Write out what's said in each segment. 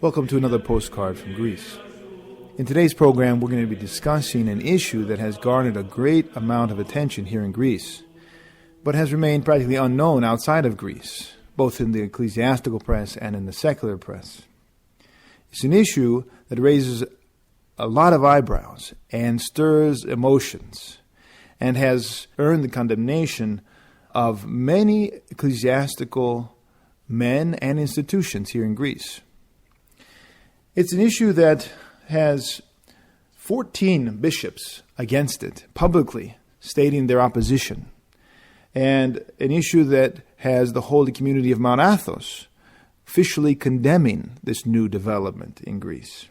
Welcome to another postcard from Greece. In today's program, we're going to be discussing an issue that has garnered a great amount of attention here in Greece, but has remained practically unknown outside of Greece, both in the ecclesiastical press and in the secular press. It's an issue that raises a lot of eyebrows and stirs emotions, and has earned the condemnation of many ecclesiastical men and institutions here in Greece. It's an issue that has 14 bishops against it, publicly stating their opposition, and an issue that has the holy community of Mount Athos officially condemning this new development in Greece.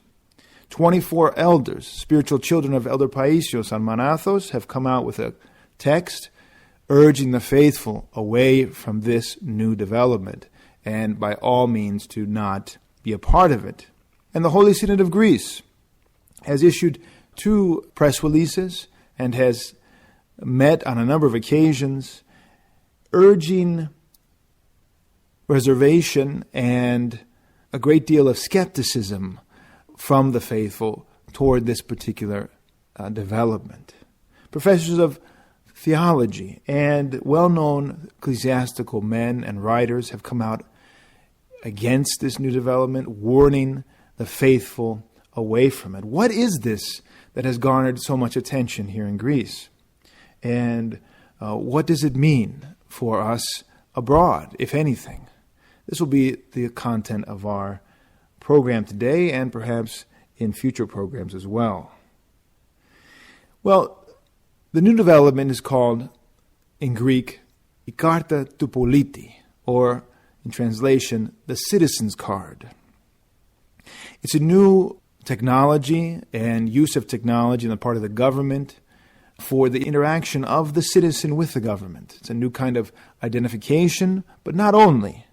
24 elders, spiritual children of Elder Paisios on Mount Athos, have come out with a text urging the faithful away from this new development, and by all means to not be a part of it. And the Holy Synod of Greece has issued 2 press releases and has met on a number of occasions urging reservation and a great deal of skepticism from the faithful toward this particular development. Professors of theology and well-known ecclesiastical men and writers have come out against this new development, warning the faithful away from it. What is this that has garnered so much attention here in Greece? And what does it mean for us abroad, if anything? This will be the content of our program today and perhaps in future programs as well. Well, the new development is called, in Greek, η κάρτα του πολίτη, or in translation, the citizen's card. It's a new technology and use of technology on the part of the government for the interaction of the citizen with the government. It's a new kind of identification, but not only.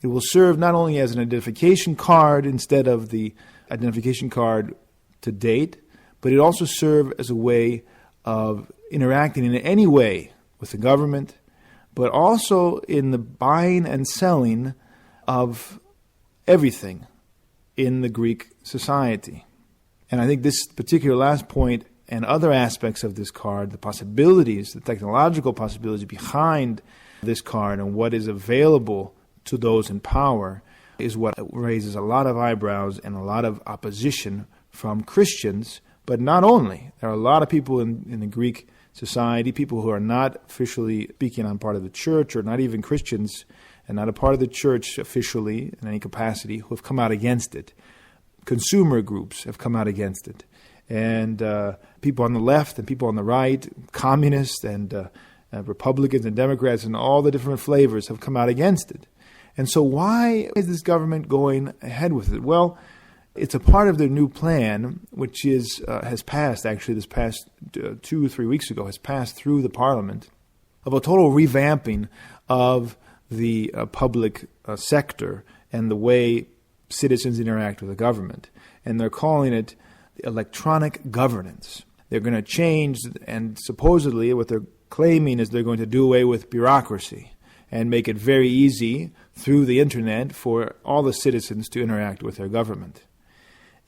It will serve not only as an identification card instead of the identification card to date, but it also serves as a way of interacting in any way with the government, but also in the buying and selling of everything in the Greek society. And I think this particular last point and other aspects of this card, the possibilities, the technological possibilities behind this card and what is available to those in power, is what raises a lot of eyebrows and a lot of opposition from Christians, but not only. There are a lot of people in the Greek society, people who are not officially speaking on part of the church, or not even Christians, and not a part of the church officially in any capacity, who have come out against it. Consumer groups have come out against it. And people on the left and people on the right, communists and Republicans and Democrats and all the different flavors have come out against it. And so why is this government going ahead with it? Well, it's a part of their new plan, which has passed, actually this past 2 or 3 weeks ago, has passed through the parliament, of a total revamping of the public sector and the way citizens interact with the government. And they're calling it electronic governance. They're going to change, and supposedly what they're claiming is they're going to do away with bureaucracy and make it very easy through the internet for all the citizens to interact with their government.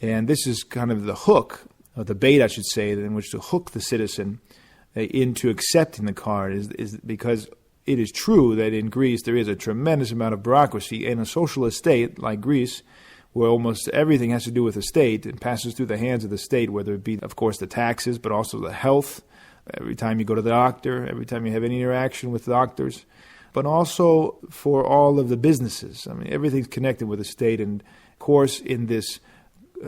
And this is kind of the hook, or the bait, I should say, in which to hook the citizen into accepting the card, is because it is true that in Greece there is a tremendous amount of bureaucracy. In a socialist state like Greece, where almost everything has to do with the state and passes through the hands of the state, whether it be, of course, the taxes, but also the health, every time you go to the doctor, every time you have any interaction with doctors, but also for all of the businesses. I mean, everything's connected with the state. And, of course, in this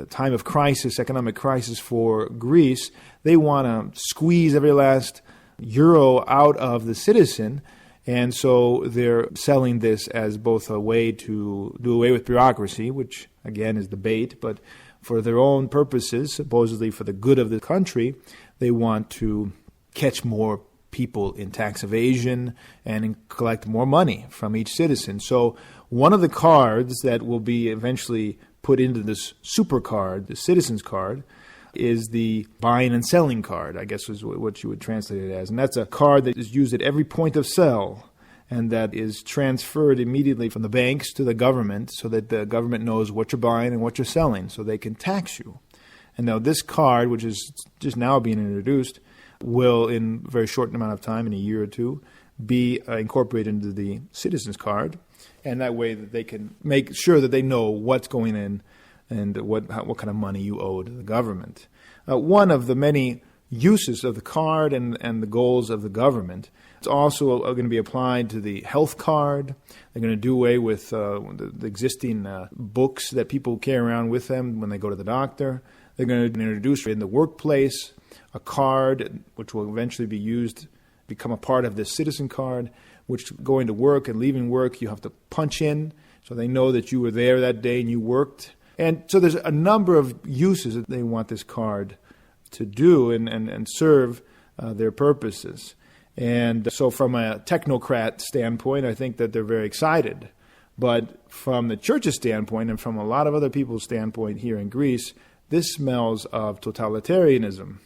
time of crisis, economic crisis for Greece, they want to squeeze every last euro out of the citizen. And so they're selling this as both a way to do away with bureaucracy, which, again, is debate, but for their own purposes, supposedly for the good of the country, they want to catch more people in tax evasion and collect more money from each citizen. So one of the cards that will be eventually put into this super card, the citizen's card, is the buying and selling card, I guess is what you would translate it as. And that's a card that is used at every point of sale. and that is transferred immediately from the banks to the government so that the government knows what you're buying and what you're selling so they can tax you. And now this card, which is just now being introduced, will in a very short amount of time, in a year or two, be incorporated into the citizen's card. And that way that they can make sure that they know what's going in and what kind of money you owe to the government. One of the many uses of the card and the goals of the government, it's also going to be applied to the health card. They're going to do away with the existing books that people carry around with them when they go to the doctor. They're going to introduce in the workplace a card which will eventually be used, become a part of this citizen card, which going to work and leaving work, you have to punch in so they know that you were there that day and you worked. And so there's a number of uses that they want this card to do and serve their purposes. And so from a technocrat standpoint, I think that they're very excited. But from the church's standpoint and from a lot of other people's standpoint here in Greece, this smells of totalitarianism.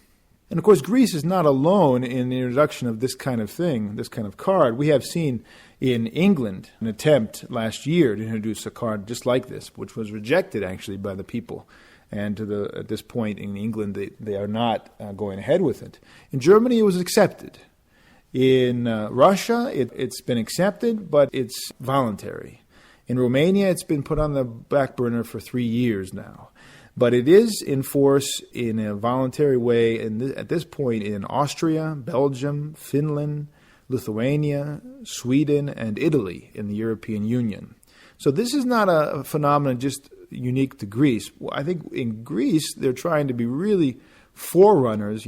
And of course, Greece is not alone in the introduction of this kind of thing, this kind of card. We have seen in England an attempt last year to introduce a card just like this, which was rejected actually by the people. And at this point in England, they are not going ahead with it. In Germany, it was accepted. In Russia, it's been accepted, but it's voluntary. In Romania, it's been put on the back burner for 3 years now. But it is in force in a voluntary way at this point in Austria, Belgium, Finland, Lithuania, Sweden, and Italy in the European Union. So this is not a phenomenon just unique to Greece. I think in Greece, they're trying to be really forerunners,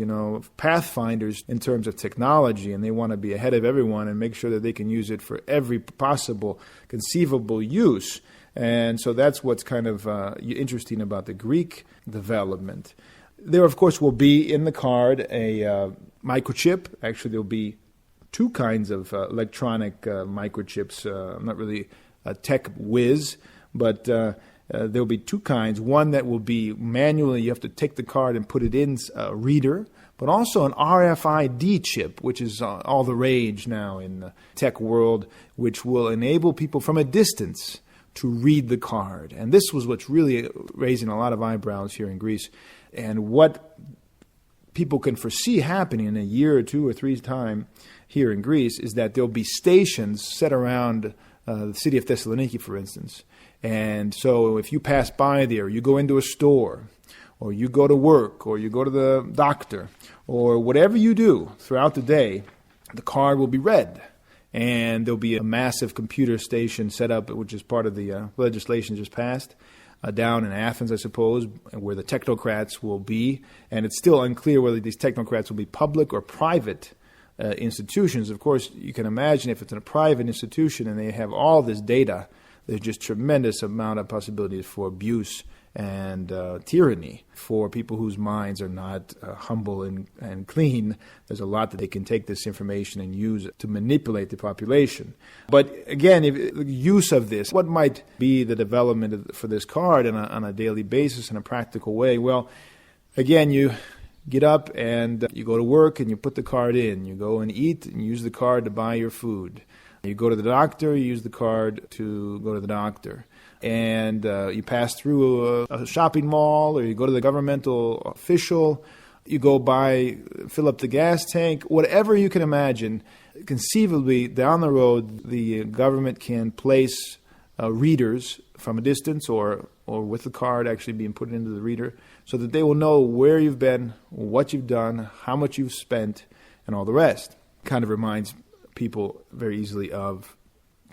pathfinders in terms of technology, and they want to be ahead of everyone and make sure that they can use it for every possible conceivable use. And so that's what's kind of interesting about the Greek development. There, of course, will be in the card a microchip. Actually, there will be two kinds of electronic microchips. I'm not really a tech whiz, but there will be two kinds. One that will be manually, you have to take the card and put it in a reader, but also an RFID chip, which is all the rage now in the tech world, which will enable people from a distance to read the card. And this was what's really raising a lot of eyebrows here in Greece. And what people can foresee happening in a year or 2 or 3 time here in Greece is that there'll be stations set around the city of Thessaloniki, for instance. And so if you pass by there, you go into a store, or you go to work, or you go to the doctor, or whatever you do throughout the day, the card will be read. And there'll be a massive computer station set up, which is part of the legislation just passed, down in Athens, I suppose, where the technocrats will be. And it's still unclear whether these technocrats will be public or private institutions. Of course, you can imagine if it's in a private institution and they have all this data, there's just tremendous amount of possibilities for abuse and tyranny for people whose minds are not humble and clean. There's a lot that they can take this information and use it to manipulate the population. But again, the use of this, what might be the development for this card on a daily basis in a practical way? Well, again, you get up and you go to work and you put the card in. You go and eat and use the card to buy your food. You go to the doctor, you use the card to go to the doctor. And you pass through a shopping mall, or you go to the governmental official, you go fill up the gas tank, whatever you can imagine. Conceivably, down the road, the government can place readers from a distance or with the card actually being put into the reader so that they will know where you've been, what you've done, how much you've spent, and all the rest. Kind of reminds people very easily of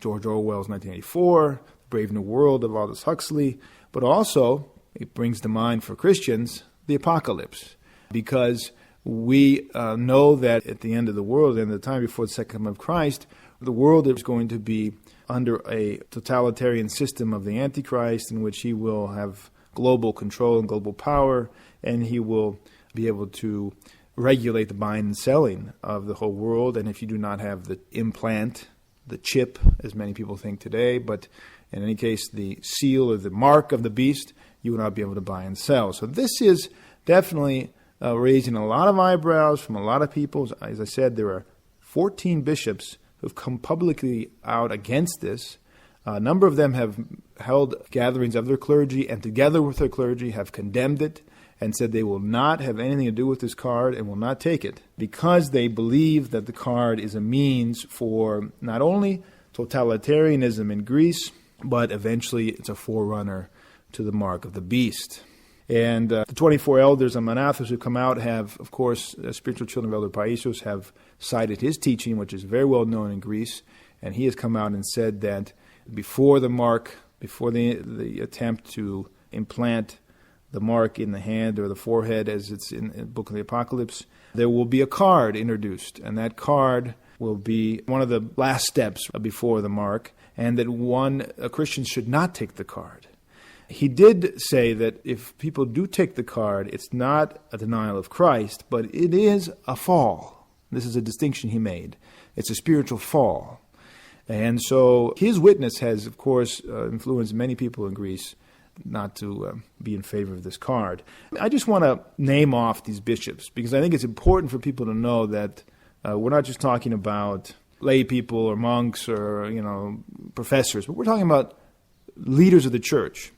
George Orwell's 1984, Brave New World of Aldous Huxley, but also it brings to mind for Christians the apocalypse, because we know that at the end of the world, and the time before the second coming of Christ, the world is going to be under a totalitarian system of the Antichrist, in which he will have global control and global power, and he will be able to regulate the buying and selling of the whole world. And if you do not have the implant, the chip, as many people think today, but in any case, the seal or the mark of the beast, you will not be able to buy and sell. So this is definitely raising a lot of eyebrows from a lot of people. As I said, there are 14 bishops who have come publicly out against this. A number of them have held gatherings of their clergy and together with their clergy have condemned it and said they will not have anything to do with this card and will not take it because they believe that the card is a means for not only totalitarianism in Greece, but eventually it's a forerunner to the mark of the beast. And the 24 elders on Mount Athos who come out have, of course, spiritual children of Elder Paisios have cited his teaching, which is very well known in Greece, and he has come out and said that before the mark, before the attempt to implant the mark in the hand or the forehead, as it's in the book of the Apocalypse, there will be a card introduced, and that card will be one of the last steps before the mark, and that a Christian should not take the card. He did say that if people do take the card, it's not a denial of Christ, but it is a fall. This is a distinction he made. It's a spiritual fall. And so his witness has, of course, influenced many people in Greece not to be in favor of this card. I just want to name off these bishops because I think it's important for people to know that we're not just talking about lay people or monks or, professors, but we're talking about leaders of the church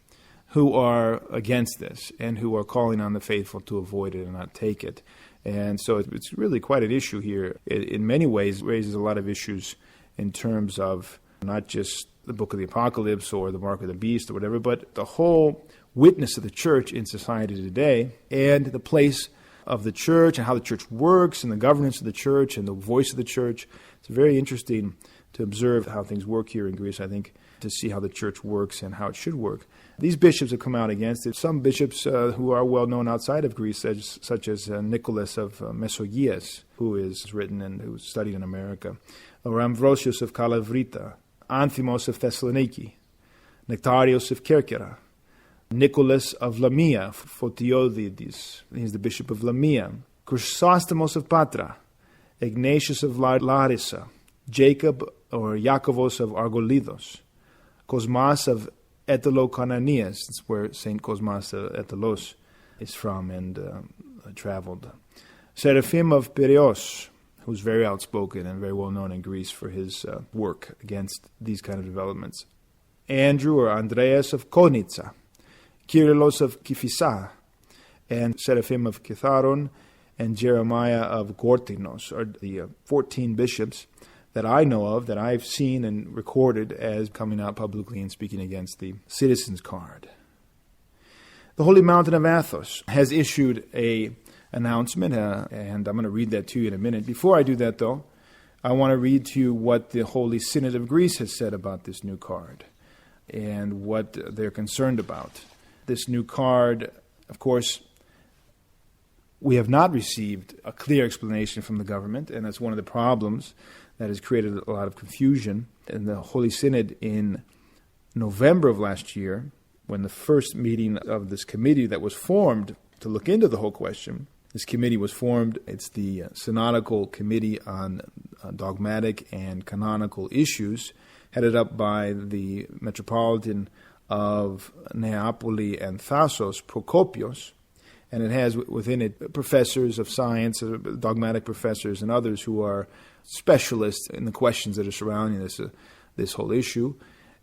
who are against this and who are calling on the faithful to avoid it and not take it. And so it's really quite an issue here. It, in many ways, raises a lot of issues in terms of not just the book of the Apocalypse or the mark of the beast or whatever, but the whole witness of the church in society today and the place of the church and how the church works and the governance of the church and the voice of the church. It's very interesting to observe how things work here in Greece, I think, to see how the church works and how it should work. These bishops have come out against it. Some bishops who are well known outside of Greece, such as Nicholas of Mesogias, who is written and who studied in America, or Ambrosius of Kalavrita, Anthimos of Thessaloniki, Nectarios of Kerkera, Nicholas of Lamia, Photiodidis, he's the bishop of Lamia, Chrysostomos of Patra, Ignatius of Larissa, Jacob or Iakovos of Argolidos, Cosmas of Etalo-Cananias, that's where St. Cosmas Etalos is from and traveled. Seraphim of Piraeus, who's very outspoken and very well known in Greece for his work against these kind of developments. Andrew or Andreas of Konitsa, Kyrillos of Kifisa, and Seraphim of Kitharon, and Jeremiah of Gortinos are the 14 bishops that I know of, that I've seen and recorded as coming out publicly and speaking against the citizen's card. The Holy Mountain of Athos has issued an announcement, and I'm going to read that to you in a minute. Before I do that, though, I want to read to you what the Holy Synod of Greece has said about this new card and what they're concerned about. This new card, of course, we have not received a clear explanation from the government, and that's one of the problems that has created a lot of confusion. In the Holy Synod in November of last year, when the first meeting of this committee that was formed to look into the whole question, this committee was formed. It's the Synodical Committee on Dogmatic and Canonical Issues, headed up by the Metropolitan of Neapoli and Thasos, Prokopios, and it has within it professors of science, dogmatic professors, and others who are specialists in the questions that are surrounding this whole issue.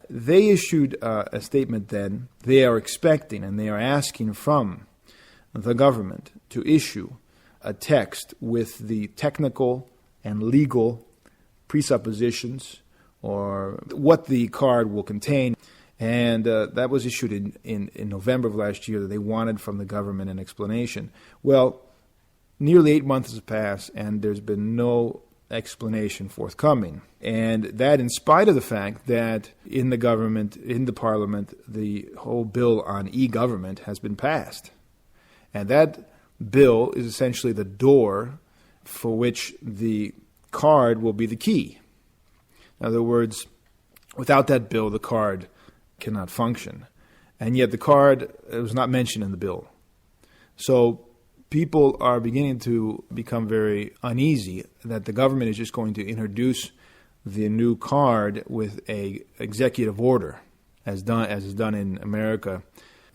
They issued a statement then. They are expecting and they are asking from the government to issue a text with the technical and legal presuppositions or what the card will contain. And that was issued in November of last year, that they wanted from the government an explanation. Well, nearly 8 months has passed, and there's been no explanation forthcoming. And that in spite of the fact that in the government, in the parliament, the whole bill on e-government has been passed. And that bill is essentially the door for which the card will be the key. In other words, without that bill, the card cannot function. And yet the card was not mentioned in the bill. So people are beginning to become very uneasy that the government is just going to introduce the new card with a executive order, as is done in America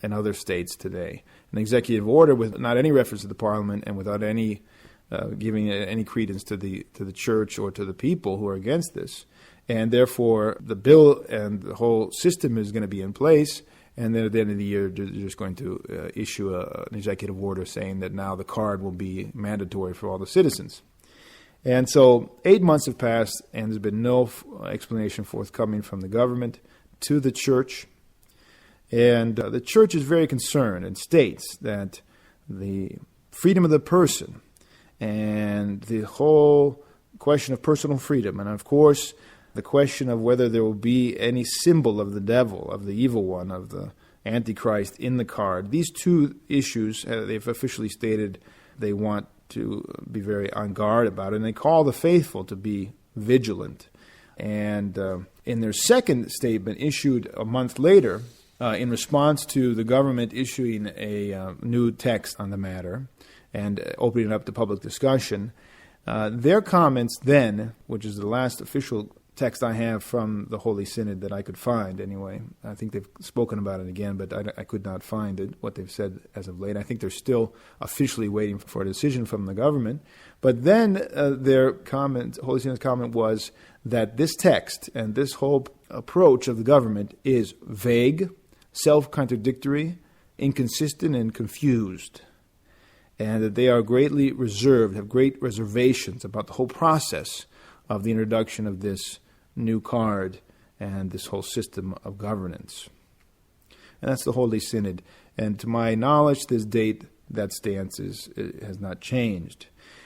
and other states today. An executive order with not any reference to the parliament and without any giving any credence to the church or to the people who are against this. And therefore, the bill and the whole system is going to be in place. And then at the end of the year, they're just going to issue an executive order saying that now the card will be mandatory for all the citizens. And so 8 months have passed, and there's been no explanation forthcoming from the government to the church. And the church is very concerned and states that the freedom of the person and the whole question of personal freedom, and of course the question of whether there will be any symbol of the devil, of the evil one, of the Antichrist in the card, these two issues, they've officially stated they want to be very on guard about it, and they call the faithful to be vigilant. And in their second statement issued a month later, in response to the government issuing a new text on the matter and opening it up to public discussion, their comments then, which is the last official text I have from the Holy Synod that I could find anyway. I think they've spoken about it again, but I could not find it, what they've said as of late. I think they're still officially waiting for a decision from the government. But then their comment, Holy Synod's comment, was that this text and this whole approach of the government is vague, self-contradictory, inconsistent, and confused, and that they are greatly reserved, have great reservations about the whole process of the introduction of this new card and this whole system of governance. And that's the Holy Synod. And to my knowledge, to this date, that stance has not changed.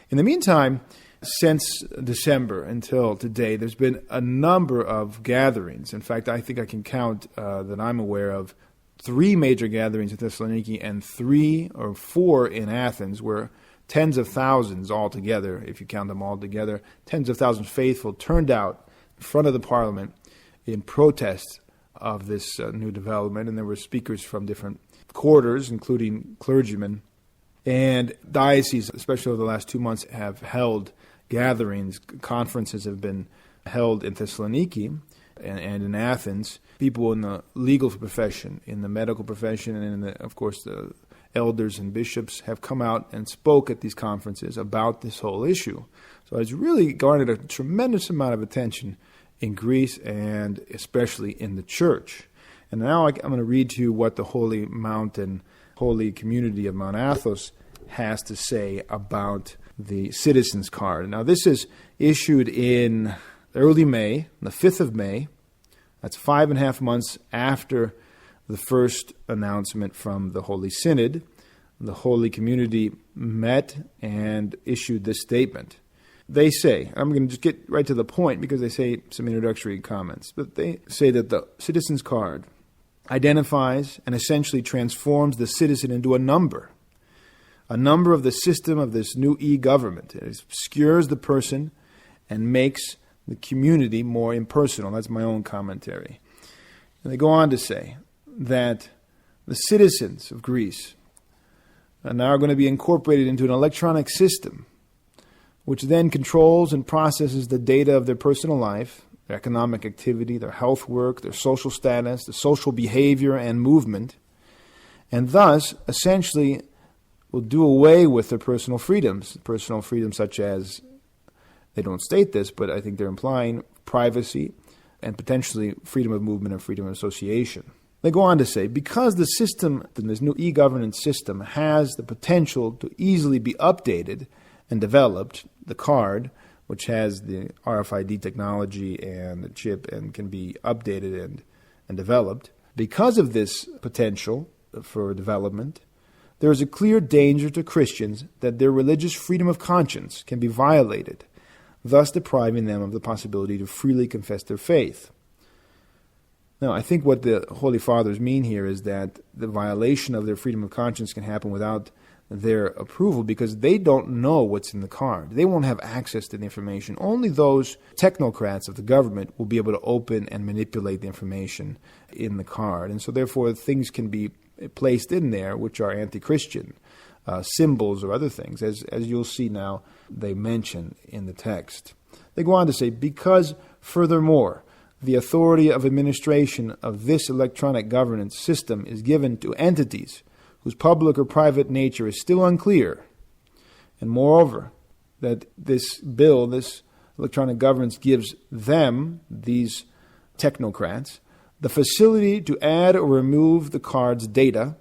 In the meantime, since December until today, there's been a number of gatherings. In fact, I think I can count that I'm aware of 3 major gatherings in Thessaloniki and 3 or 4 in Athens, where tens of thousands altogether, if you count them all together, tens of thousands faithful turned out in front of the parliament in protest of this new development. And there were speakers from different quarters, including clergymen. And dioceses, especially over the last 2 months, have held gatherings. Conferences have been held in Thessaloniki and in Athens. People in the legal profession, in the medical profession, and of course the elders and bishops have come out and spoke at these conferences about this whole issue. So it's really garnered a tremendous amount of attention in Greece and especially in the church. And now I'm going to read to you what the Holy Mountain, Holy Community of Mount Athos has to say about the citizens card. Now this is issued in early May, the 5th of May. That's 5.5 months after the first announcement from the Holy Synod. The Holy Community met and issued this statement. They say, I'm going to just get right to the point because they say some introductory comments, but they say that the citizen's card identifies and essentially transforms the citizen into a number of the system of this new e-government. It obscures the person and makes the community more impersonal. That's my own commentary. And they go on to say that the citizens of Greece are now going to be incorporated into an electronic system which then controls and processes the data of their personal life, their economic activity, their health work, their social status, their social behavior and movement, and thus essentially will do away with their personal freedoms such as, they don't state this, but I think they're implying privacy and potentially freedom of movement and freedom of association. They go on to say, because the system, this new e-governance system, has the potential to easily be updated and developed, the card, which has the RFID technology and the chip and can be updated and developed, because of this potential for development, there is a clear danger to Christians that their religious freedom of conscience can be violated, thus depriving them of the possibility to freely confess their faith. Now, I think what the Holy Fathers mean here is that the violation of their freedom of conscience can happen without their approval because they don't know what's in the card. They won't have access to the information. Only those technocrats of the government will be able to open and manipulate the information in the card. And so therefore things can be placed in there which are anti-Christian, symbols or other things, as you'll see now they mention in the text. They go on to say, because furthermore, the authority of administration of this electronic governance system is given to entities whose public or private nature is still unclear, and moreover, that this bill, this electronic governance, gives them, these technocrats, the facility to add or remove the card's data.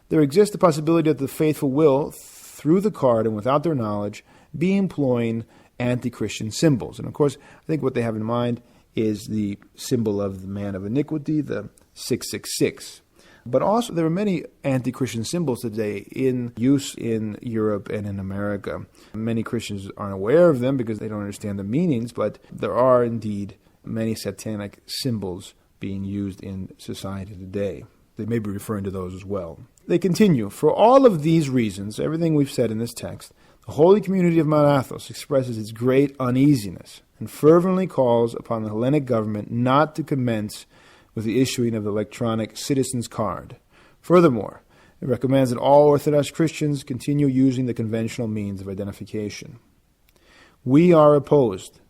There exists the possibility that the faithful will, through the card and without their knowledge, be employing anti-Christian symbols. And of course, I think what they have in mind is the symbol of the man of iniquity, the 666. But also there are many anti-Christian symbols today in use in Europe and in America. Many Christians aren't aware of them because they don't understand the meanings, but there are indeed many satanic symbols being used in society today. They may be referring to those as well. They continue, for all of these reasons, everything we've said in this text, the holy community of Mount Athos expresses its great uneasiness and fervently calls upon the Hellenic government not to commence with the issuing of the electronic citizen's card. Furthermore, it recommends that all Orthodox Christians continue using the conventional means of identification. We are opposed,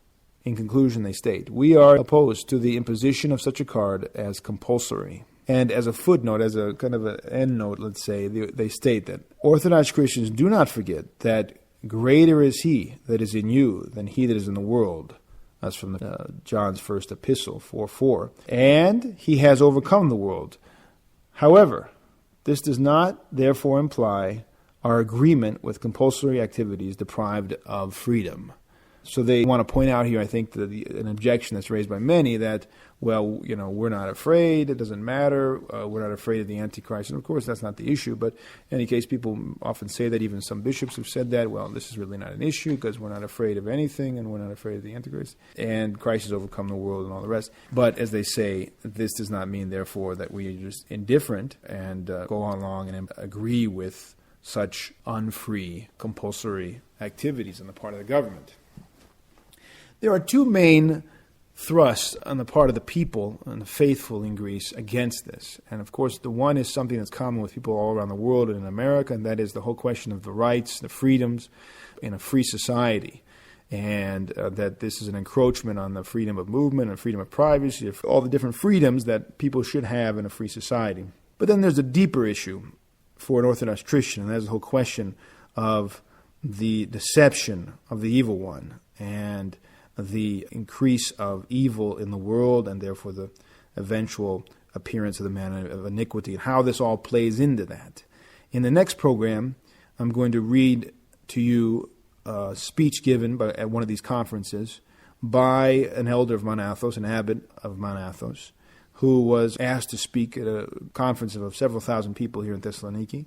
in conclusion they state, we are opposed to the imposition of such a card as compulsory. And as a footnote, as a kind of an end note, let's say, they state that Orthodox Christians do not forget that greater is he that is in you than he that is in the world. That's from John's first epistle, 4:4. And he has overcome the world. However, this does not therefore imply our agreement with compulsory activities deprived of freedom. So they want to point out here, I think, an objection that's raised by many that, well, we're not afraid, it doesn't matter, we're not afraid of the Antichrist. And of course, that's not the issue, but in any case, people often say that, even some bishops have said that, well, this is really not an issue because we're not afraid of anything and we're not afraid of the Antichrist, and Christ has overcome the world and all the rest. But as they say, this does not mean, therefore, that we are just indifferent and go along and agree with such unfree, compulsory activities on the part of the government. There are two main thrusts on the part of the people and the faithful in Greece against this. And of course, the one is something that's common with people all around the world and in America, and that is the whole question of the rights, the freedoms in a free society. And that this is an encroachment on the freedom of movement and freedom of privacy, all the different freedoms that people should have in a free society. But then there's a deeper issue for an Orthodox Christian, and that is the whole question of the deception of the evil one and the increase of evil in the world, and therefore the eventual appearance of the man of iniquity, and how this all plays into that. In the next program, I'm going to read to you a speech given at one of these conferences by an elder of Mount Athos, an abbot of Mount Athos, who was asked to speak at a conference of several thousand people here in Thessaloniki.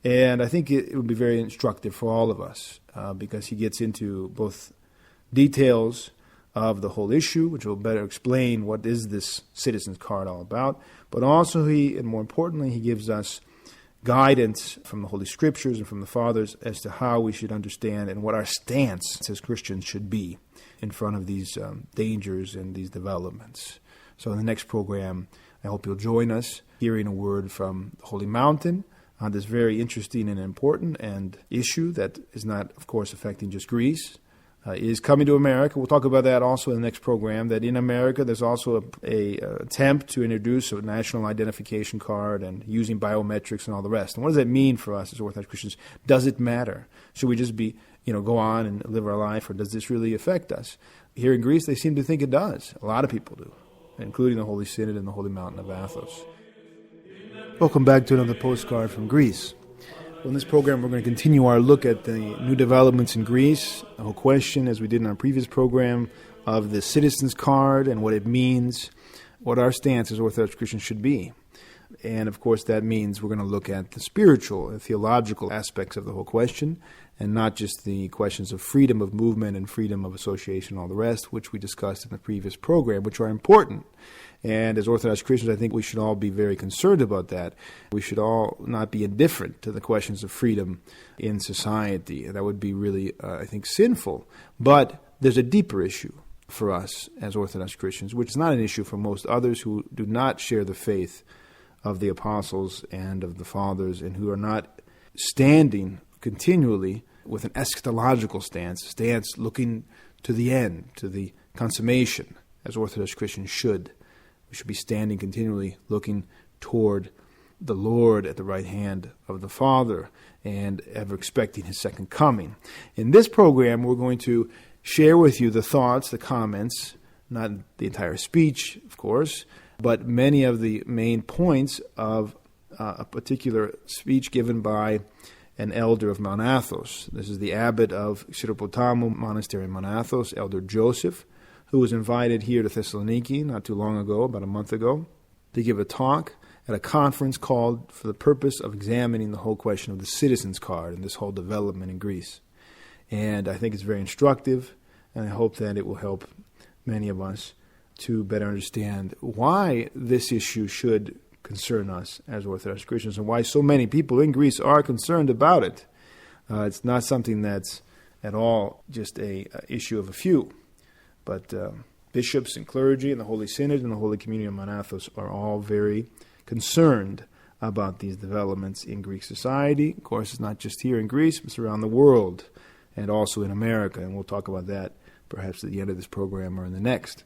And I think it would be very instructive for all of us, because he gets into both details of the whole issue, which will better explain what is this citizen's card all about, but also and more importantly, he gives us guidance from the Holy Scriptures and from the Fathers as to how we should understand and what our stance as Christians should be in front of these dangers and these developments. So in the next program, I hope you'll join us, hearing a word from the Holy Mountain on this very interesting and important and issue that is not, of course, affecting just Greece, is coming to America. We'll talk about that also in the next program, that in America there's also a attempt to introduce a national identification card and using biometrics and all the rest. And what does that mean for us as Orthodox Christians? Does it matter? Should we just go on and live our life, or does this really affect us? Here in Greece, they seem to think it does. A lot of people do, including the Holy Synod and the Holy Mountain of Athos. Welcome back to another postcard from Greece. Well, in this program, we're going to continue our look at the new developments in Greece, the whole question, as we did in our previous program, of the citizen's card and what it means, what our stance as Orthodox Christians should be. And, of course, that means we're going to look at the spiritual and theological aspects of the whole question, and not just the questions of freedom of movement and freedom of association and all the rest, which we discussed in the previous program, which are important. And as Orthodox Christians, I think we should all be very concerned about that. We should all not be indifferent to the questions of freedom in society. That would be really, I think, sinful. But there's a deeper issue for us as Orthodox Christians, which is not an issue for most others who do not share the faith of the apostles and of the fathers, and who are not standing continually with an eschatological stance looking to the end, to the consummation, as Orthodox Christians should. We should be standing continually looking toward the Lord at the right hand of the Father and ever expecting his second coming. In this program, we're going to share with you the thoughts, the comments, not the entire speech, of course, but many of the main points of a particular speech given by an elder of Mount Athos. This is the abbot of Xeropotamou monastery in Mount Athos, Elder Joseph, who was invited here to Thessaloniki not too long ago, about a month ago, to give a talk at a conference called for the purpose of examining the whole question of the citizen's card and this whole development in Greece. And I think it's very instructive, and I hope that it will help many of us to better understand why this issue should concern us as Orthodox Christians and why so many people in Greece are concerned about it. It's not something that's at all just a issue of a few, but bishops and clergy and the Holy Synod and the Holy Communion of Mount Athos are all very concerned about these developments in Greek society. Of course, it's not just here in Greece, but it's around the world and also in America, and we'll talk about that perhaps at the end of this program or in the next.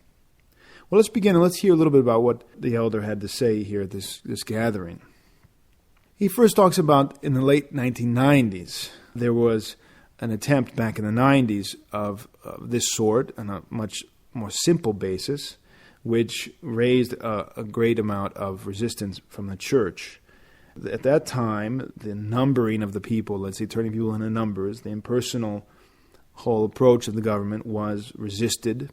Well, let's begin and let's hear a little bit about what the elder had to say here at this gathering. He first talks about in the late 1990s, there was an attempt back in the 90s of this sort on a much more simple basis, which raised a great amount of resistance from the church. At that time, the numbering of the people, let's say turning people into numbers, the impersonal whole approach of the government was resisted,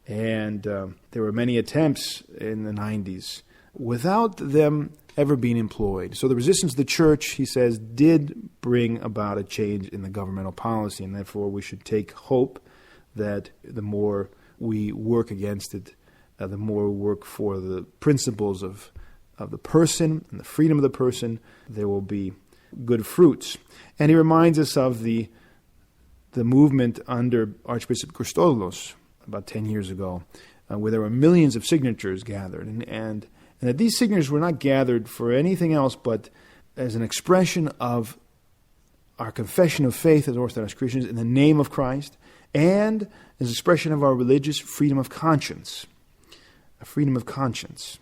and there were many attempts in the 90s without them ever being employed. So the resistance of the church, he says, did bring about a change in the governmental policy, and therefore we should take hope that the more we work against it, the more we work for the principles of the person and the freedom of the person, there will be good fruits. And he reminds us of the movement under Archbishop Christodoulos about 10 years ago, where there were millions of signatures gathered, and that these signatures were not gathered for anything else but as an expression of our confession of faith as Orthodox Christians in the name of Christ, and as an expression of our religious freedom of conscience. A freedom of conscience.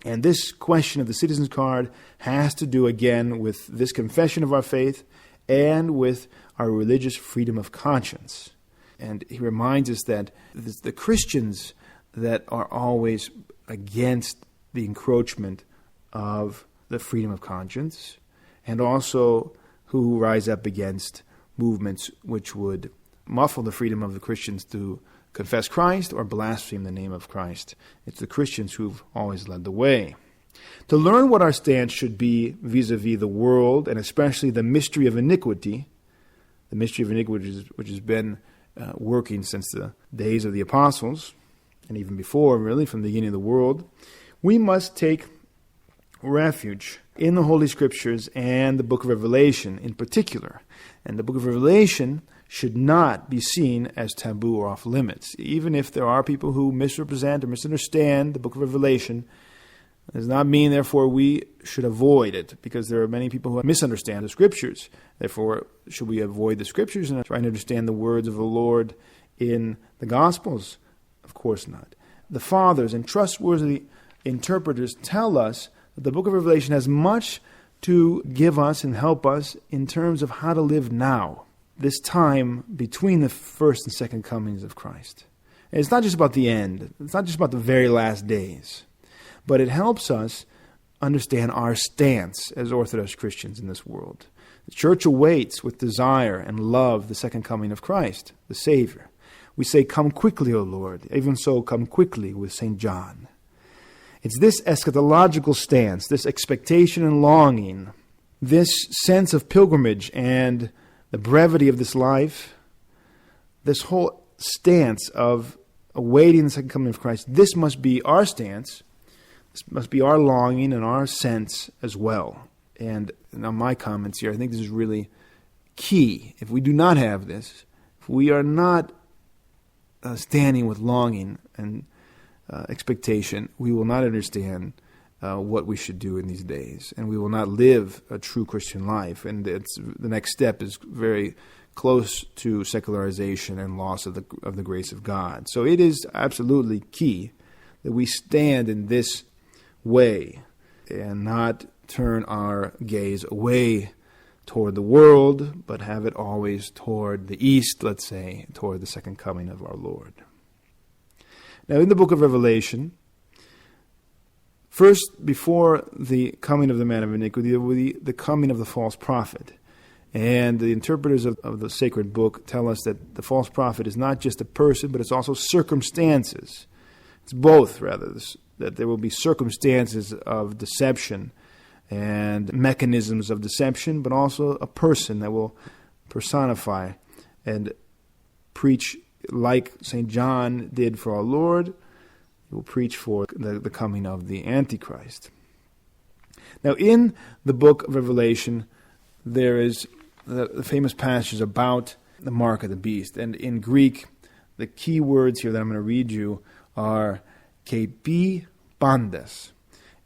And this question of the citizen's card has to do again with this confession of our faith and with our religious freedom of conscience. And he reminds us that it's the Christians that are always against the encroachment of the freedom of conscience, and also who rise up against movements which would muffle the freedom of the Christians to confess Christ or blaspheme the name of Christ. It's the Christians who've always led the way. To learn what our stance should be vis-a-vis the world, and especially the mystery of iniquity, which has been working since the days of the apostles, and even before, really, from the beginning of the world, we must take refuge in the Holy Scriptures and the book of Revelation in particular. And the book of Revelation should not be seen as taboo or off limits. Even if there are people who misrepresent or misunderstand the book of Revelation, it does not mean, therefore, we should avoid it, because there are many people who misunderstand the Scriptures. Therefore, should we avoid the Scriptures and try to understand the words of the Lord in the Gospels? Of course not. The fathers and trustworthy interpreters tell us that the book of Revelation has much to give us and help us in terms of how to live now, this time between the first and second comings of Christ. And it's not just about the end. It's not just about the very last days. But it helps us understand our stance as Orthodox Christians in this world. The Church awaits with desire and love the second coming of Christ, the Savior. We say, "Come quickly, O Lord." Even so, come quickly with St. John. It's this eschatological stance, this expectation and longing, this sense of pilgrimage and the brevity of this life, this whole stance of awaiting the second coming of Christ, this must be our stance. This must be our longing and our sense as well. And now my comments here, I think this is really key. If we do not have this, if we are not standing with longing and expectation, we will not understand what we should do in these days, and we will not live a true Christian life. And the next step is very close to secularization and loss of the grace of God. So it is absolutely key that we stand in this way. and not turn our gaze away toward the world, but have it always toward the east, let's say, toward the second coming of our Lord. Now, in the book of Revelation, first, before the coming of the man of iniquity, there will be the coming of the false prophet. And the interpreters of the sacred book tell us that the false prophet is not just a person, but it's also circumstances. It's both, rather, that there will be circumstances of deception and mechanisms of deception, but also a person that will personify and preach like St. John did for our Lord. He will preach for the coming of the Antichrist. Now, in the book of Revelation, there is the famous passage about the mark of the beast. And in Greek, the key words here that I'm going to read you are kepi pandes.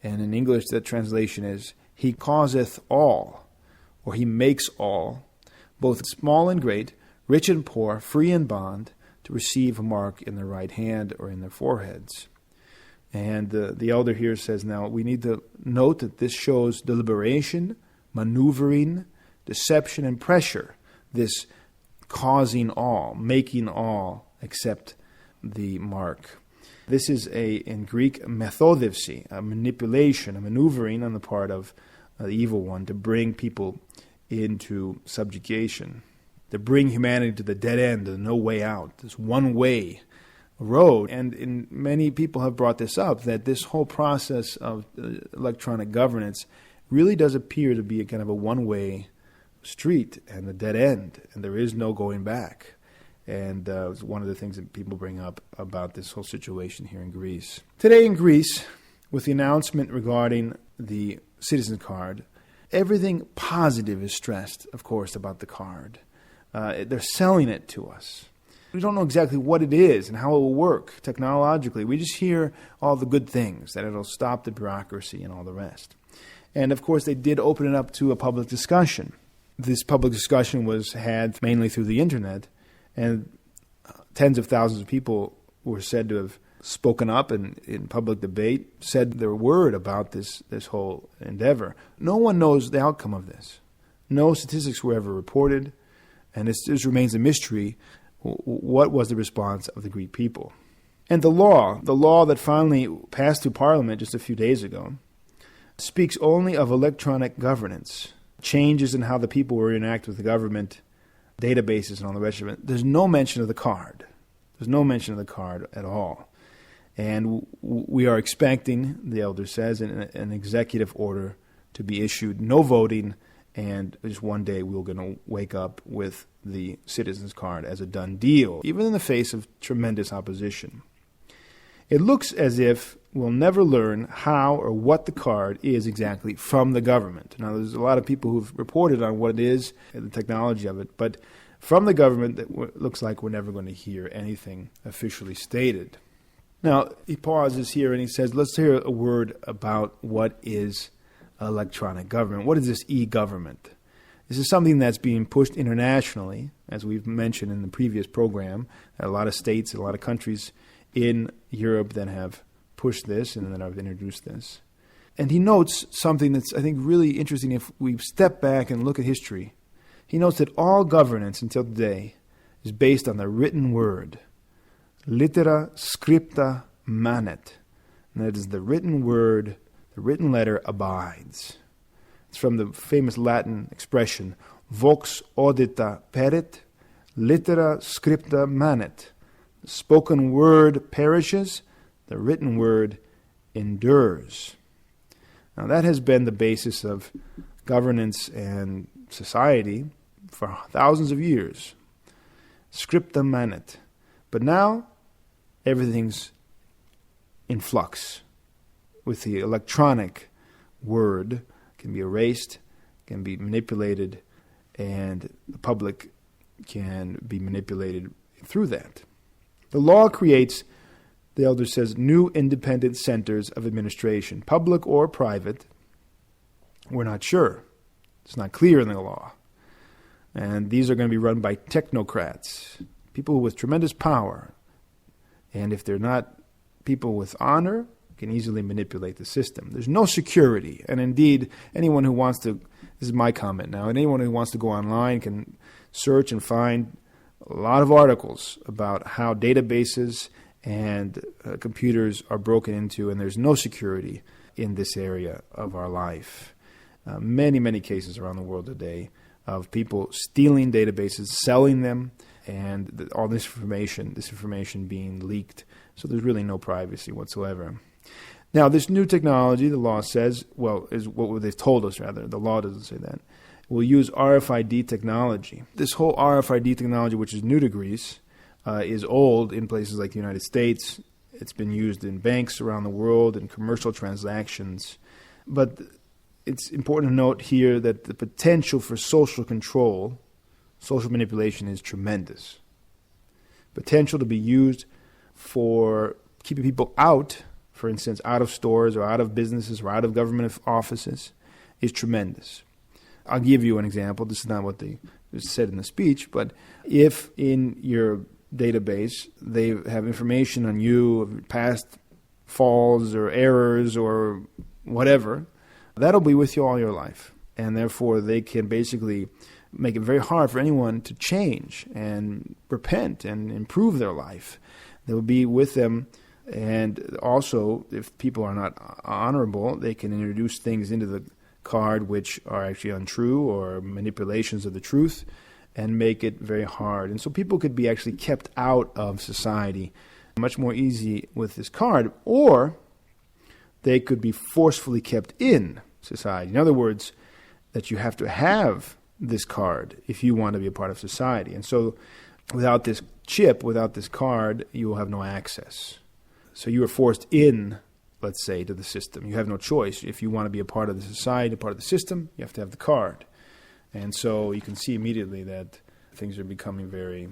And in English, that translation is, he causeth all, or he makes all, both small and great, rich and poor, free and bond, to receive a mark in their right hand or in their foreheads. And the elder here says, now, we need to note that this shows deliberation, maneuvering, deception, and pressure, this causing all, making all accept the mark. This is in Greek, methodivsi, a manipulation, a maneuvering on the part of the evil one to bring people into subjugation, to bring humanity to the dead end, the no way out, this one-way road. And many people have brought this up, that this whole process of electronic governance really does appear to be a kind of a one-way street and a dead end, and there is no going back. And it's one of the things that people bring up about this whole situation here in Greece. Today in Greece, with the announcement regarding the citizen card, everything positive is stressed, of course, about the card. They're selling it to us. We don't know exactly what it is and how it will work technologically. We just hear all the good things, that it'll stop the bureaucracy and all the rest. And of course, they did open it up to a public discussion. This public discussion was had mainly through the internet, and tens of thousands of people were said to have spoken up in public debate, said their word about this whole endeavor. No one knows the outcome of this. No statistics were ever reported, and this remains a mystery. What was the response of the Greek people? And the law that finally passed through Parliament just a few days ago, speaks only of electronic governance, changes in how the people will interact with the government, databases and all the rest of it. There's no mention of the card. There's no mention of the card at all. And we are expecting, the elder says, an executive order to be issued, no voting, and just one day we're going to wake up with the citizen's card as a done deal, even in the face of tremendous opposition. It looks as if we'll never learn how or what the card is exactly from the government. Now, there's a lot of people who've reported on what it is, and the technology of it, but from the government, it looks like we're never going to hear anything officially stated. Now, he pauses here and he says, let's hear a word about what is electronic government. What is this e-government? This is something that's being pushed internationally, as we've mentioned in the previous program. There are a lot of states, a lot of countries in Europe that have pushed this and that have introduced this. And he notes something that's, I think, really interesting if we step back and look at history. He notes that all governance until today is based on the written word. Littera scripta manet. And that is the written word, the written letter abides. It's from the famous Latin expression, vox audita perit, littera scripta manet. The spoken word perishes, the written word endures. Now that has been the basis of governance and society for thousands of years. Scripta manet. But now, everything's in flux. With the electronic word, can be erased, can be manipulated, and the public can be manipulated through that. The law creates, the elder says, new independent centers of administration, public or private. We're not sure. It's not clear in the law. And these are going to be run by technocrats, people with tremendous power. And if they're not people with honor, can easily manipulate the system. There's no security. And indeed, anyone who wants to, this is my comment now, and anyone who wants to go online can search and find a lot of articles about how databases and computers are broken into, and there's no security in this area of our life. Many, many cases around the world today of people stealing databases, selling them, and all this information being leaked. So there's really no privacy whatsoever. Now, this new technology, the law says, well, is what they've told us, rather. The law doesn't say that. We'll use RFID technology. This whole RFID technology, which is new to Greece, is old in places like the United States. It's been used in banks around the world, in commercial transactions. But it's important to note here that the potential for social control, social manipulation, is tremendous. Potential to be used for keeping people out, for instance, out of stores or out of businesses or out of government offices, is tremendous. I'll give you an example. This is not what they said in the speech, but if in your database they have information on you of past falls or errors or whatever, that'll be with you all your life. And therefore they can basically make it very hard for anyone to change and repent and improve their life. They will be with them. And also, if people are not honorable, they can introduce things into the card which are actually untrue or manipulations of the truth and make it very hard. And so people could be actually kept out of society much more easy with this card, or they could be forcefully kept in society. In other words, that you have to have this card if you want to be a part of society. And so without this chip, without this card, you will have no access. So you are forced in, let's say, to the system. You have no choice. If you want to be a part of the society, a part of the system, you have to have the card. And so you can see immediately that things are becoming very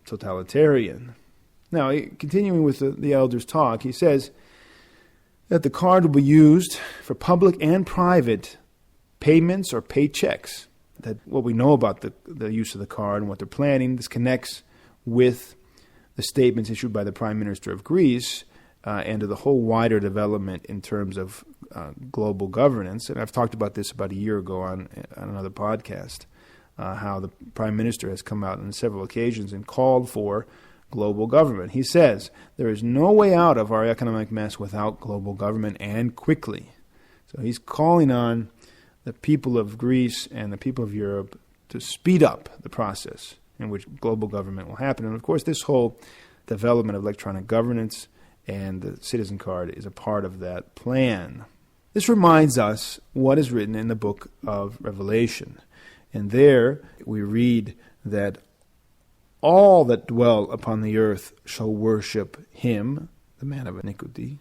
totalitarian. Now, continuing with the elder's talk, he says that the card will be used for public and private payments or paychecks. That what we know about the use of the card and what they're planning, this connects with the statements issued by the Prime Minister of Greece and to the whole wider development in terms of global governance. And I've talked about this about a year ago on another podcast, how the Prime Minister has come out on several occasions and called for global government. He says, there is no way out of our economic mess without global government, and quickly. So he's calling on the people of Greece and the people of Europe to speed up the process in which global government will happen. And of course, this whole development of electronic governance and the citizen card is a part of that plan. This reminds us what is written in the book of Revelation. And there we read that all that dwell upon the earth shall worship him, the man of iniquity,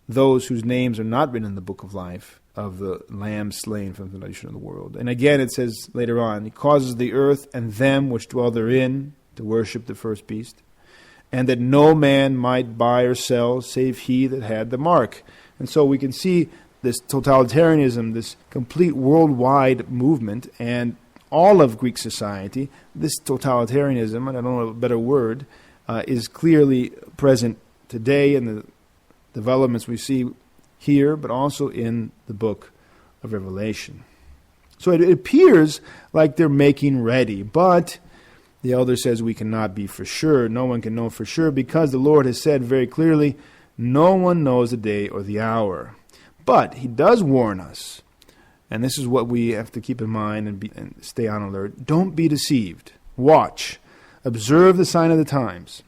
those whose names are not written in the book of life of the Lamb slain from the foundation of the world. And again it says later on, he causes the earth and them which dwell therein to worship the first beast, and that no man might buy or sell save he that had the mark. And so we can see this totalitarianism, this complete worldwide movement, and all of Greek society, this totalitarianism, and I don't know a better word, is clearly present today in the developments we see here, but also in the book of Revelation. So it appears like they're making ready, but the elder says we cannot be for sure. No one can know for sure because the Lord has said very clearly, no one knows the day or the hour. But he does warn us, and this is what we have to keep in mind and stay on alert. Don't be deceived. Watch. Observe the sign of the times.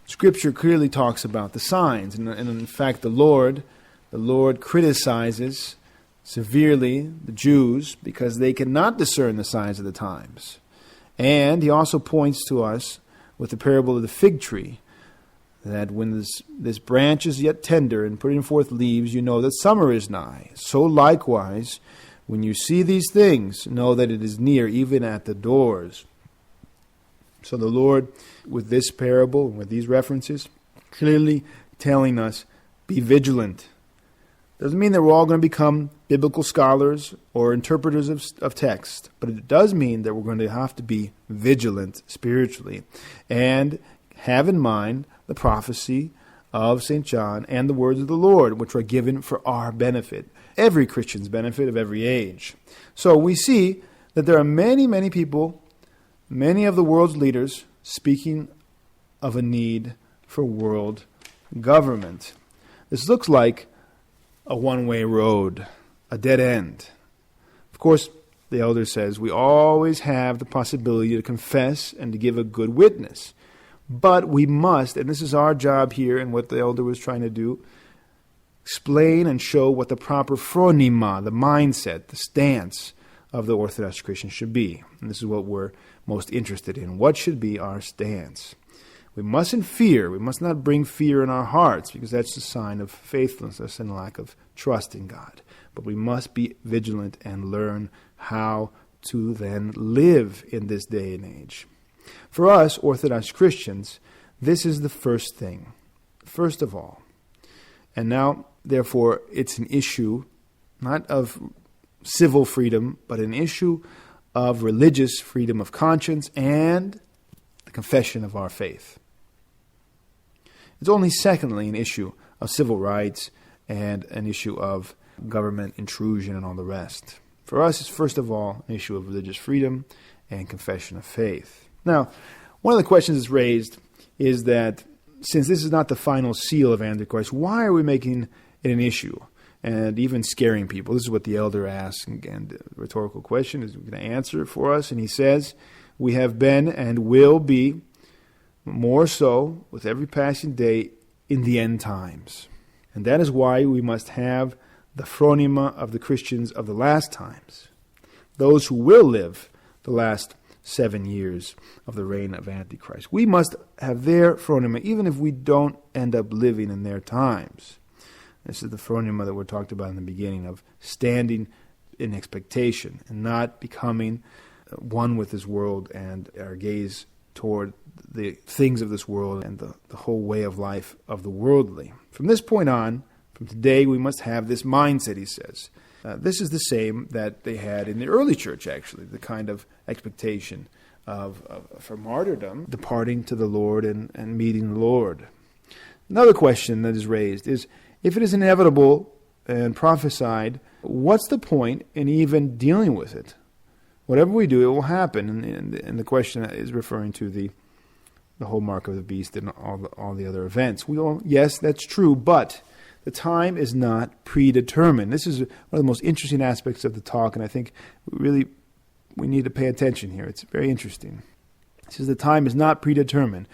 Scripture clearly talks about the signs, and in fact the Lord criticizes severely the Jews because they cannot discern the signs of the times. And he also points to us with the parable of the fig tree, that when this branch is yet tender and putting forth leaves, you know that summer is nigh. So likewise, when you see these things, know that it is near, even at the doors. So the Lord, with this parable, with these references, clearly telling us, be vigilant. Doesn't mean that we're all going to become biblical scholars or interpreters of text, but it does mean that we're going to have to be vigilant spiritually and have in mind the prophecy of St. John and the words of the Lord, which were given for our benefit, every Christian's benefit of every age. So we see that there are many, many people, many of the world's leaders, speaking of a need for world government. This looks like a one-way road, a dead end. Of course, the elder says we always have the possibility to confess and to give a good witness. But we must, and this is our job here and what the elder was trying to do, explain and show what the proper phronima, the mindset, the stance of the Orthodox Christian should be. And this is what we're most interested in. What should be our stance? We mustn't fear. We must not bring fear in our hearts, because that's a sign of faithlessness and lack of trust in God. But we must be vigilant and learn how to then live in this day and age. For us, Orthodox Christians, this is the first thing, first of all. And now, therefore, it's an issue not of civil freedom, but an issue of religious freedom of conscience and the confession of our faith. It's only secondly an issue of civil rights and an issue of government intrusion and all the rest. For us, it's first of all an issue of religious freedom and confession of faith. Now, one of the questions that's raised is that since this is not the final seal of Antichrist, why are we making it an issue and even scaring people? This is what the elder asks, and the rhetorical question is going to answer it for us. And he says, we have been and will be more so with every passing day in the end times. And that is why we must have the phronima of the Christians of the last times, those who will live the last 7 years of the reign of Antichrist. We must have their phronima, even if we don't end up living in their times. This is the phronima that we talked about in the beginning, of standing in expectation and not becoming one with this world and our gaze toward the things of this world and the whole way of life of the worldly. From this point on, from today, we must have this mindset, he says. This is the same that they had in the early church, actually, the kind of expectation for martyrdom, departing to the Lord and meeting the Lord. Another question that is raised is, if it is inevitable and prophesied, what's the point in even dealing with it? Whatever we do, it will happen. And the question is referring to the whole mark of the beast and all the other events. Yes, that's true, but the time is not predetermined. This is one of the most interesting aspects of the talk, and I think we need to pay attention here. It's very interesting. It says the time is not predetermined.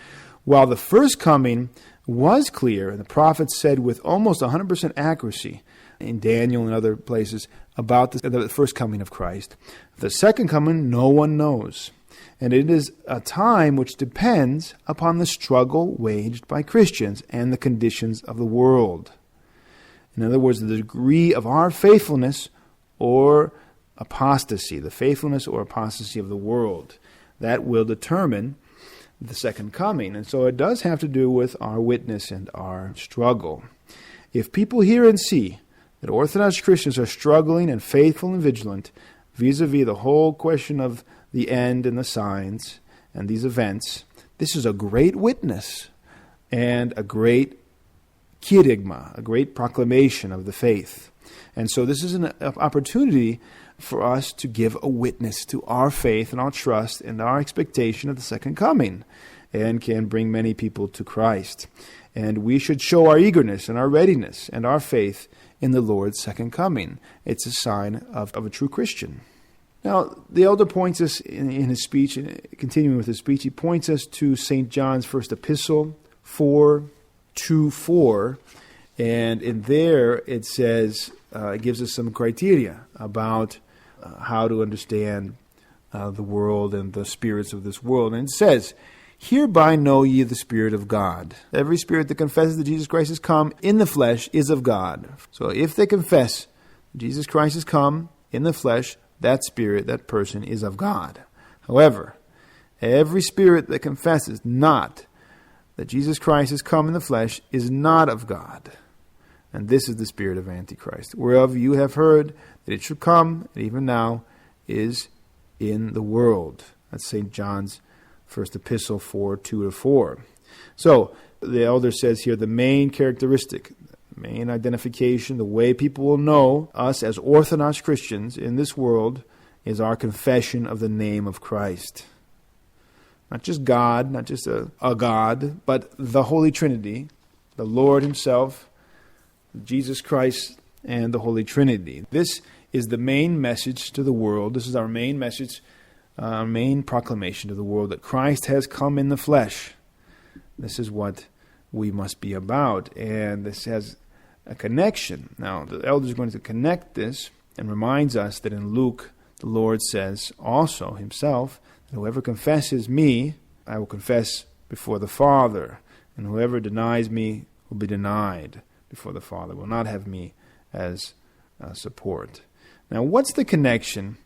While the first coming was clear, and the prophets said with almost 100% accuracy in Daniel and other places about the first coming of Christ, the second coming no one knows. And it is a time which depends upon the struggle waged by Christians and the conditions of the world. In other words, the degree of our faithfulness or apostasy, the faithfulness or apostasy of the world, that will determine the second coming. And so it does have to do with our witness and our struggle. If people hear and see that Orthodox Christians are struggling and faithful and vigilant vis-a-vis the whole question of the end and the signs and these events, this is a great witness and a great kerygma, a great proclamation of the faith. And so this is an opportunity for us to give a witness to our faith and our trust and our expectation of the second coming, and can bring many people to Christ. And we should show our eagerness and our readiness and our faith in the Lord's second coming. It's a sign of a true Christian. Now, the elder points us in his speech, and continuing with his speech, he points us to St. John's first epistle, 4:2-4, and in there it says, it gives us some criteria about how to understand the world and the spirits of this world. And it says, "Hereby know ye the Spirit of God. Every spirit that confesses that Jesus Christ is come in the flesh is of God." So if they confess Jesus Christ is come in the flesh, that spirit, that person is of God. However, every spirit that confesses not that Jesus Christ is come in the flesh is not of God. And this is the spirit of Antichrist, whereof you have heard that it should come, and even now is in the world. That's St. John's first epistle, 4:2-4. So, the elder says here, the main characteristic, the main identification, the way people will know us as Orthodox Christians in this world is our confession of the name of Christ. Not just God, not just a God, but the Holy Trinity, the Lord Himself, Jesus Christ, and the Holy Trinity. This is the main message to the world. This is our main message, our main proclamation to the world, that Christ has come in the flesh. This is what we must be about, and this has a connection. Now, the elder is going to connect this and reminds us that in Luke, the Lord says also Himself, that whoever confesses me, I will confess before the Father, and whoever denies me will be denied before the Father, will not have me as support. Now, what's the connection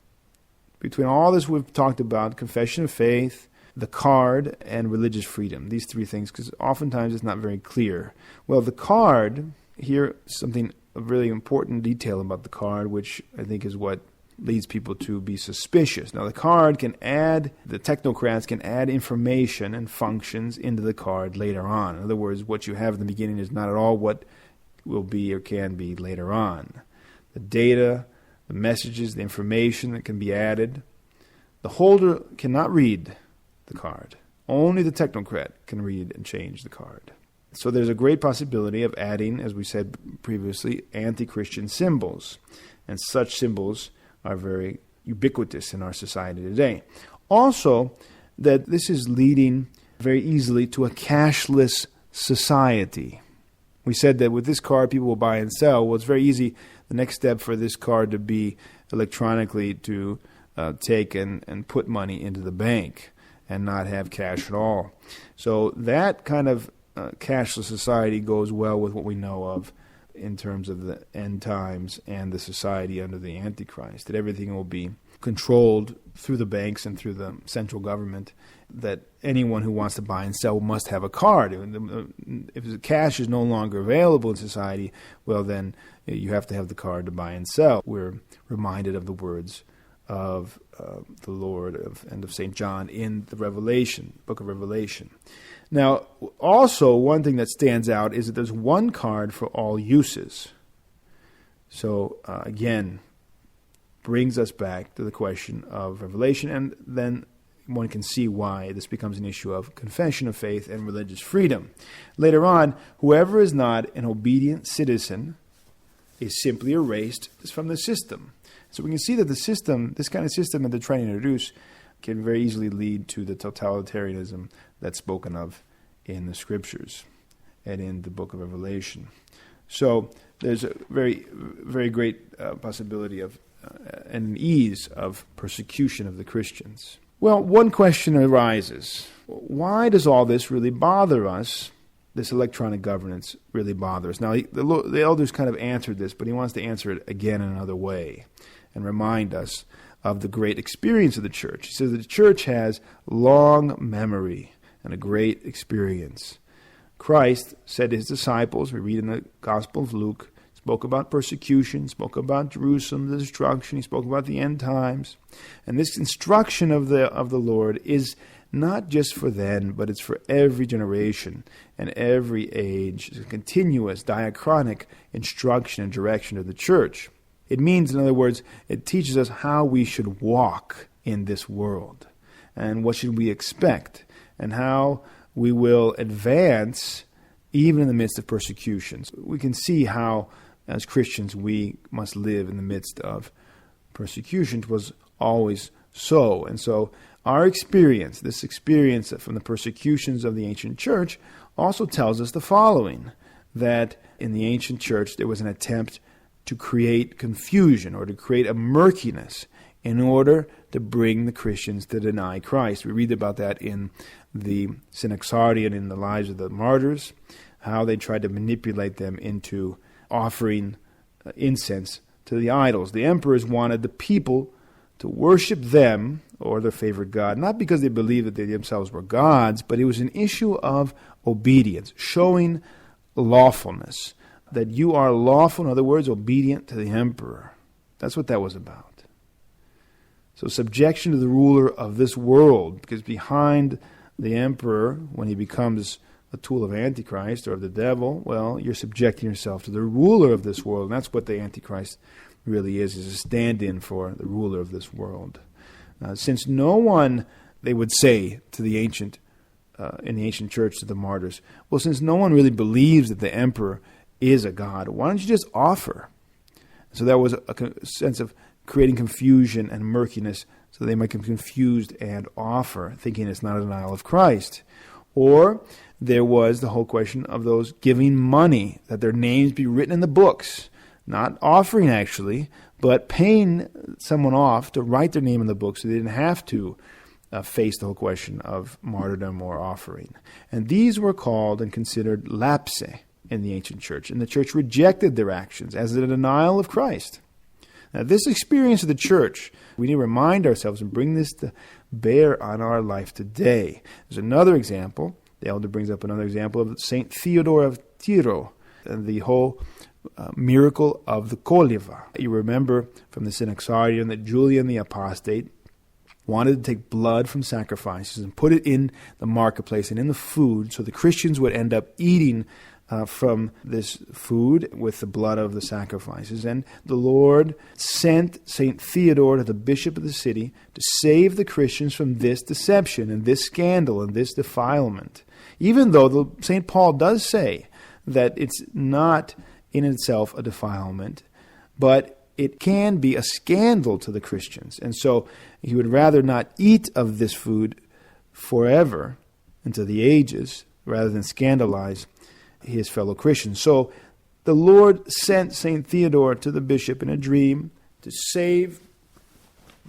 between all this we've talked about, confession of faith, the card, and religious freedom? These three things, because oftentimes it's not very clear. Well, the card, here, something, a really important detail about the card, which I think is what leads people to be suspicious. Now, the card can add, the technocrats can add information and functions into the card later on. In other words, what you have in the beginning is not at all what will be or can be later on. The data, the messages, the information that can be added. The holder cannot read the card. Only the technocrat can read and change the card. So there's a great possibility of adding, as we said previously, anti-Christian symbols. And such symbols are very ubiquitous in our society today. Also, that this is leading very easily to a cashless society. We said that with this card, people will buy and sell. Well, it's very easy, the next step for this card to be electronically to take and put money into the bank and not have cash at all. So that kind of cashless society goes well with what we know of in terms of the end times and the society under the Antichrist, that everything will be controlled through the banks and through the central government, that anyone who wants to buy and sell must have a card. If the cash is no longer available in society, well then you have to have the card to buy and sell. We're reminded of the words of the Lord and of St. John in the Revelation, book of Revelation. Now, also, one thing that stands out is that there's one card for all uses. So, again, brings us back to the question of Revelation, and then one can see why this becomes an issue of confession of faith and religious freedom. Later on, whoever is not an obedient citizen is simply erased from the system. So we can see that the system, this kind of system that they're trying to introduce, can very easily lead to the totalitarianism that's spoken of in the Scriptures and in the book of Revelation. So there's a very, very great possibility of and ease of persecution of the Christians. Well, one question arises. Why does all this really bother us? This electronic governance really bothers us. Now, the elders kind of answered this, but he wants to answer it again in another way and remind us of the great experience of the church. He says that the church has long memory and a great experience. Christ said to his disciples, we read in the Gospel of Luke, spoke about persecution, spoke about Jerusalem, the destruction, he spoke about the end times. And this instruction of the Lord is not just for then, but it's for every generation and every age. It's a continuous, diachronic instruction and direction of the church. It means, in other words, it teaches us how we should walk in this world and what should we expect and how we will advance even in the midst of persecutions. We can see how, as Christians, we must live in the midst of persecution. It was always so. And so our experience, this experience from the persecutions of the ancient church, also tells us the following, that in the ancient church there was an attempt to create confusion or to create a murkiness in order to bring the Christians to deny Christ. We read about that in the Synaxarion, in the lives of the martyrs, how they tried to manipulate them into offering incense to the idols. The emperors wanted the people to worship them or their favorite god, not because they believed that they themselves were gods, but it was an issue of obedience, showing lawfulness, that you are lawful, in other words, obedient to the emperor. That's what that was about. So subjection to the ruler of this world, because behind the emperor, when he becomes a tool of Antichrist or of the devil, well, you're subjecting yourself to the ruler of this world. And that's what the Antichrist really is a stand-in for the ruler of this world. Since no one, they would say to the ancient, in the ancient church to the martyrs, well, since no one really believes that the emperor is a god, why don't you just offer? So there was a sense of creating confusion and murkiness so they might get confused and offer, thinking it's not a denial of Christ. Or there was the whole question of those giving money, that their names be written in the books, not offering actually, but paying someone off to write their name in the book so they didn't have to face the whole question of martyrdom or offering. And these were called and considered lapse in the ancient church, and the church rejected their actions as a denial of Christ. Now, this experience of the church, we need to remind ourselves and bring this to bear on our life today. There's another example. The elder brings up another example of St. Theodore of Tiro and the whole miracle of the Coliva. You remember from the Synaxarion that Julian the Apostate wanted to take blood from sacrifices and put it in the marketplace and in the food so the Christians would end up eating from this food with the blood of the sacrifices. And the Lord sent St. Theodore to the bishop of the city to save the Christians from this deception and this scandal and this defilement. Even though St. Paul does say that it's not in itself a defilement, but it can be a scandal to the Christians. And so he would rather not eat of this food forever into the ages rather than scandalize his fellow Christians. So the Lord sent St. Theodore to the bishop in a dream to save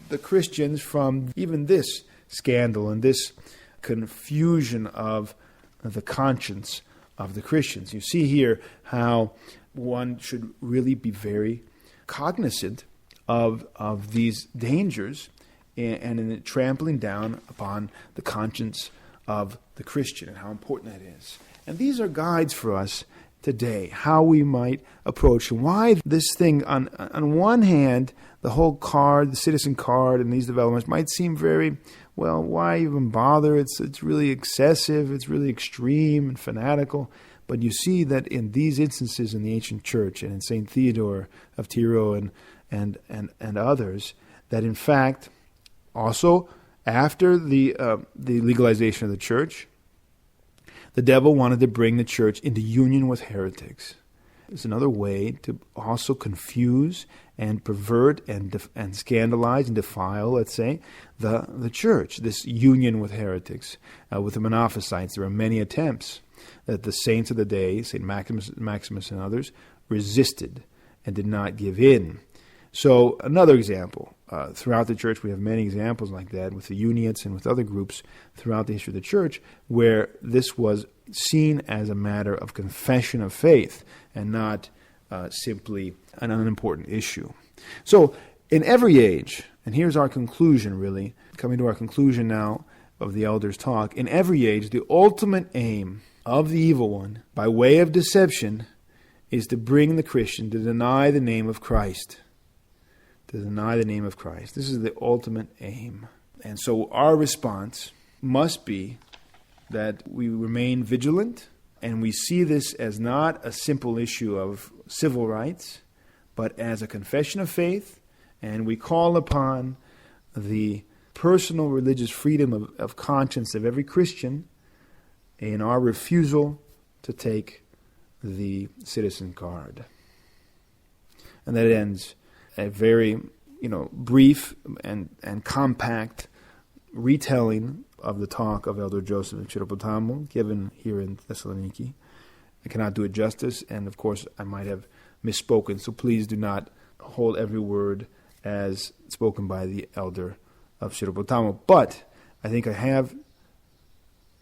the Christians from even this scandal and this confusion of the conscience of the Christians. You see here how one should really be very cognizant of these dangers and in it trampling down upon the conscience of the Christian and how important that is. And these are guides for us today, how we might approach and why this thing, on one hand, the whole card, the citizen card and these developments might seem very, well, why even bother? It's really excessive, it's really extreme and fanatical. But you see that in these instances in the ancient church and in St. Theodore of Tiro and others, that in fact, also after the legalization of the church, the devil wanted to bring the church into union with heretics. It's another way to also confuse and pervert and scandalize and defile, let's say, the church, this union with heretics. With the Monophysites, there were many attempts that the saints of the day, St. Maximus and others, resisted and did not give in. So another example, throughout the church we have many examples like that with the Uniates and with other groups throughout the history of the church where this was seen as a matter of confession of faith and not simply an unimportant issue. So in every age, and here's our conclusion really, coming to our conclusion now of the elders' talk, in every age the ultimate aim of the evil one by way of deception is to bring the Christian to deny the name of Christ. To deny the name of Christ. This is the ultimate aim. And so our response must be that we remain vigilant and we see this as not a simple issue of civil rights, but as a confession of faith, and we call upon the personal religious freedom of conscience of every Christian in our refusal to take the citizen card. And that ends a very, brief and compact retelling of the talk of Elder Joseph in Xeropotamou, given here in Thessaloniki. I cannot do it justice, and of course I might have misspoken, so please do not hold every word as spoken by the Elder of Xeropotamou. But I think I have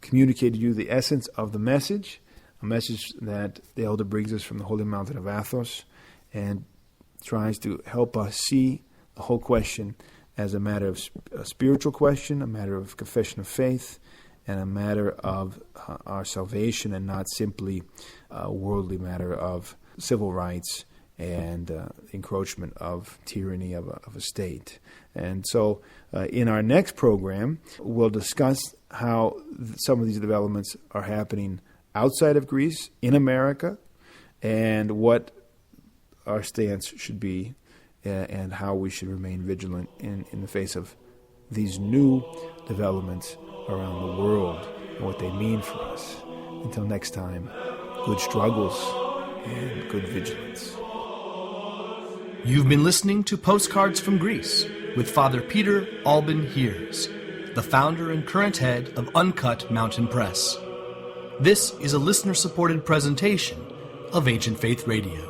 communicated to you the essence of the message, a message that the Elder brings us from the Holy Mountain of Athos, and tries to help us see the whole question as a matter of a spiritual question, a matter of confession of faith, and a matter of our salvation, and not simply a worldly matter of civil rights and encroachment of tyranny of a state. And so in our next program, we'll discuss how some of these developments are happening outside of Greece, in America, and what our stance should be, and how we should remain vigilant in the face of these new developments around the world and what they mean for us. Until next time, good struggles and good vigilance. You've been listening to Postcards from Greece with Father Peter Alban Heers, the founder and current head of Uncut Mountain Press. This is a listener-supported presentation of Ancient Faith Radio.